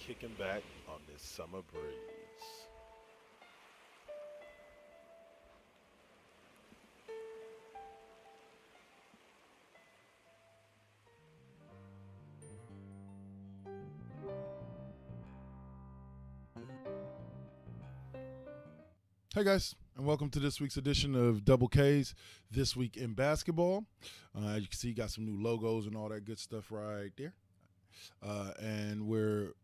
kicking back on this summer breeze. Hey guys, and welcome to this week's edition of Double K's This Week in Basketball. As you can see, got some new logos and all that good stuff right there. And we're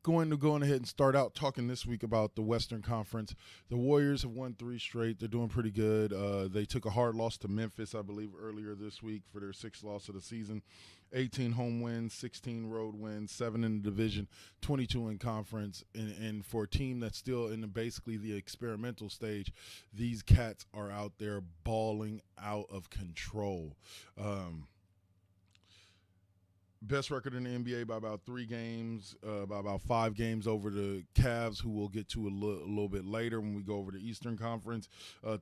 going to go on ahead and start out talking this week about the Western Conference. The Warriors have won 3 straight. They're doing pretty good. They took a hard loss to Memphis, I believe, earlier this week for their 6th loss of the season. 18 home wins, 16 road wins, 7 in the division, 22 in conference. And for a team that's still in basically the experimental stage, these cats are out there balling out of control. Best record in the NBA by about 3 games, by about 5 games over the Cavs, who we'll get to a little bit later when we go over the Eastern Conference.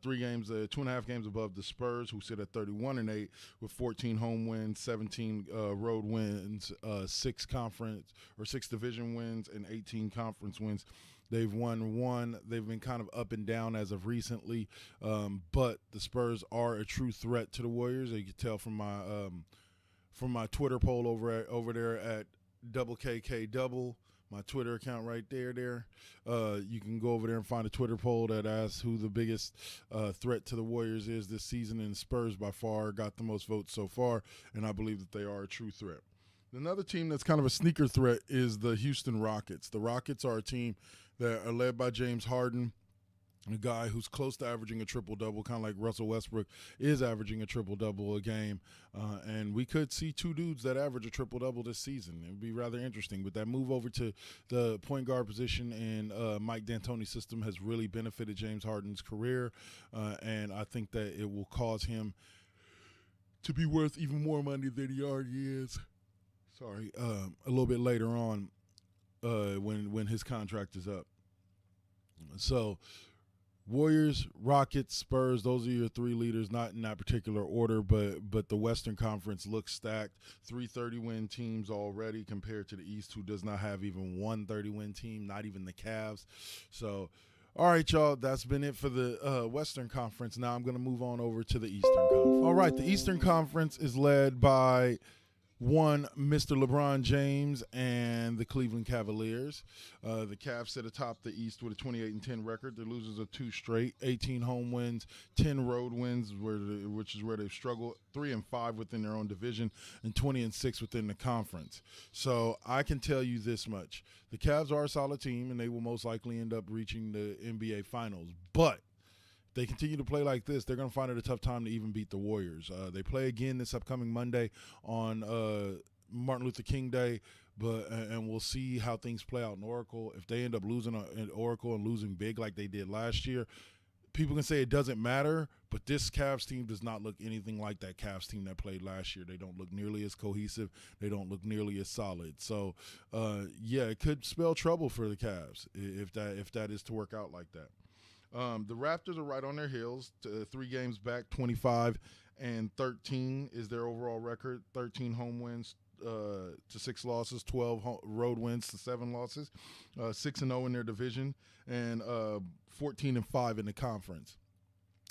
3 games, 2.5 games above the Spurs, who sit at 31-8 with 14 home wins, 17 road wins, 6 division wins, and 18 conference wins. They've won 1. They've been kind of up and down as of recently, but the Spurs are a true threat to the Warriors. You can tell from my Twitter poll over there at Double KK Double, my Twitter account right there. You can go over there and find a Twitter poll that asks who the biggest threat to the Warriors is this season, and Spurs by far got the most votes so far, and I believe that they are a true threat. Another team that's kind of a sneaker threat is the Houston Rockets. The Rockets are a team that are led by James Harden, a guy who's close to averaging a triple-double, kind of like Russell Westbrook is averaging a triple-double a game. And we could see 2 dudes that average a triple-double this season. It would be rather interesting. But that move over to the point guard position in Mike D'Antoni's system has really benefited James Harden's career. And I think that it will cause him to be worth even more money than he already is. A little bit later on when his contract is up. So Warriors, Rockets, Spurs, those are your 3 leaders, not in that particular order, but the Western Conference looks stacked. 3 30-win teams already compared to the East, who does not have even one 30-win team, not even the Cavs. So, all right, y'all, that's been it for the Western Conference. Now I'm going to move on over to the Eastern Conference. All right, the Eastern Conference is led by Mr. LeBron James and the Cleveland Cavaliers. The Cavs sit atop the East with a 28-10 record. They're losers of 2 straight, 18 home wins, 10 road wins, which is where they've struggled, 3-5 within their own division, and 20-6 within the conference. So I can tell you this much. The Cavs are a solid team, and they will most likely end up reaching the NBA Finals. But they continue to play like this, they're going to find it a tough time to even beat the Warriors. They play again this upcoming Monday on Martin Luther King Day, and we'll see how things play out in Oracle. If they end up losing in Oracle and losing big like they did last year, people can say it doesn't matter, but this Cavs team does not look anything like that Cavs team that played last year. They don't look nearly as cohesive. They don't look nearly as solid. So, it could spell trouble for the Cavs if that is to work out like that. The Raptors are right on their heels. 3 games back, 25-13 is their overall record. 13 home wins to 6 losses, 12 road wins to 7 losses, 6-0 in their division, and 14-5 in the conference.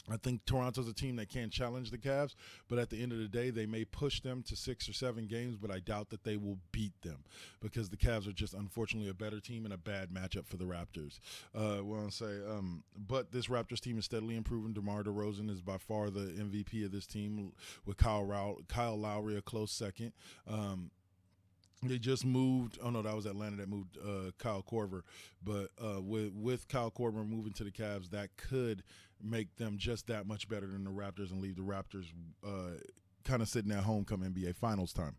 I think Toronto's a team that can challenge the Cavs, but at the end of the day, they may push them to 6 or 7 games, but I doubt that they will beat them because the Cavs are just unfortunately a better team and a bad matchup for the Raptors. But this Raptors team is steadily improving. DeMar DeRozan is by far the MVP of this team, with Kyle Lowry a close second. They just moved. Oh no, that was Atlanta that moved Kyle Korver. But with Kyle Korver moving to the Cavs, that could make them just that much better than the Raptors and leave the Raptors kind of sitting at home come NBA Finals time.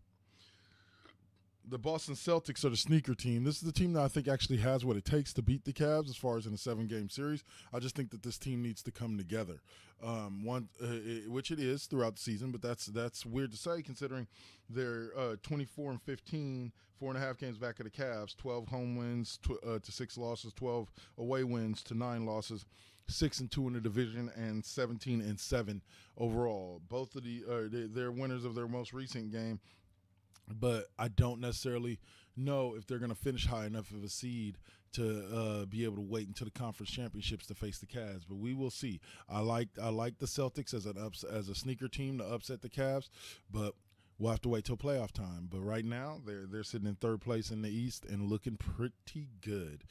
The Boston Celtics are the sneaker team. This is the team that I think actually has what it takes to beat the Cavs as far as in a 7-game series. I just think that this team needs to come together, which it is throughout the season, but that's weird to say considering they're 24-15, 4.5 games back of the Cavs, 12 home wins to 6 losses, 12 away wins to 9 losses, 6-2 in the division, and 17-7 overall. Both of they're winners of their most recent game. But I don't necessarily know if they're going to finish high enough of a seed to be able to wait until the conference championships to face the Cavs. But we will see. I like the Celtics as a sneaker team to upset the Cavs, but we'll have to wait till playoff time. But right now, they're sitting in third place in the East and looking pretty good.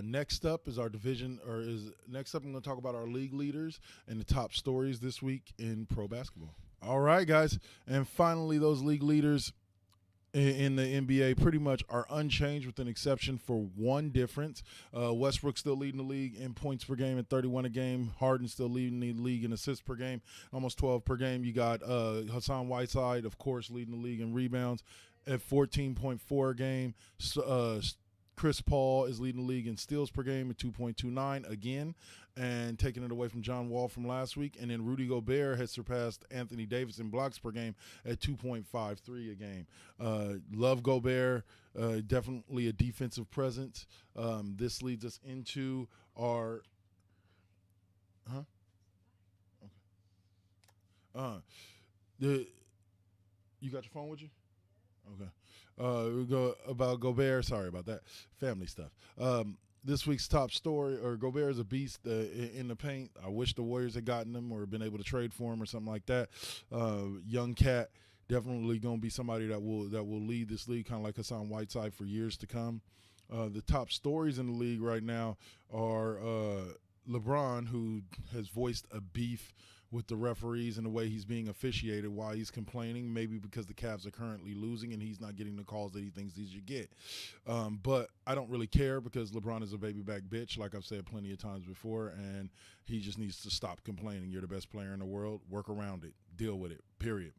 Next up is our division, next up I'm going to talk about our league leaders and the top stories this week in pro basketball. All right, guys, and finally, those league leaders in the NBA pretty much are unchanged with an exception for one difference. Westbrook still leading the league in points per game at 31 a game. Harden still leading the league in assists per game, almost 12 per game. You got Hassan Whiteside, of course, leading the league in rebounds at 14.4 a game. Chris Paul is leading the league in steals per game at 2.29 again, and taking it away from John Wall from last week. And then Rudy Gobert has surpassed Anthony Davis in blocks per game at 2.53 a game. Love Gobert, definitely a defensive presence. This leads us into our you got your phone with you? Okay. We go about Gobert. Sorry about that. Family stuff. This week's top story, Gobert is a beast in the paint. I wish the Warriors had gotten him or been able to trade for him or something like that. Young cat, definitely going to be somebody that will lead this league, kind of like Hassan Whiteside, for years to come. The top stories in the league right now are LeBron, who has voiced a beef with the referees and the way he's being officiated while he's complaining, maybe because the Cavs are currently losing and he's not getting the calls that he thinks he should get. But I don't really care because LeBron is a baby back bitch, like I've said plenty of times before, and he just needs to stop complaining. You're the best player in the world. Work around it. Deal with it, period.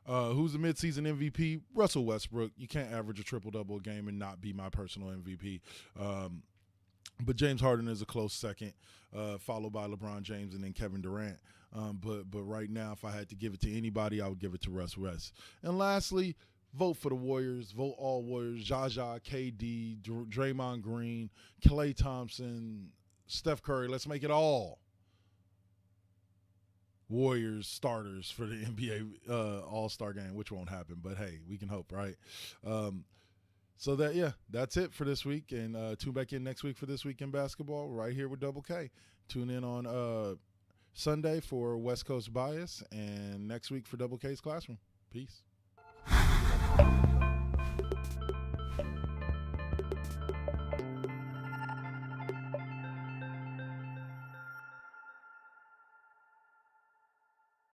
Who's the midseason MVP? Russell Westbrook. You can't average a triple-double a game and not be my personal MVP. But James Harden is a close second, followed by LeBron James and then Kevin Durant. But right now, if I had to give it to anybody, I would give it to Russ West. And lastly, vote for the Warriors. Vote all Warriors. Jaja, KD, Draymond Green, Klay Thompson, Steph Curry. Let's make it all Warriors starters for the NBA All-Star game, which won't happen. But, hey, we can hope, right? So that's it for this week. And tune back in next week for This Week in Basketball right here with Double K. Tune in on Sunday for West Coast Bias and next week for Double K's Classroom. Peace.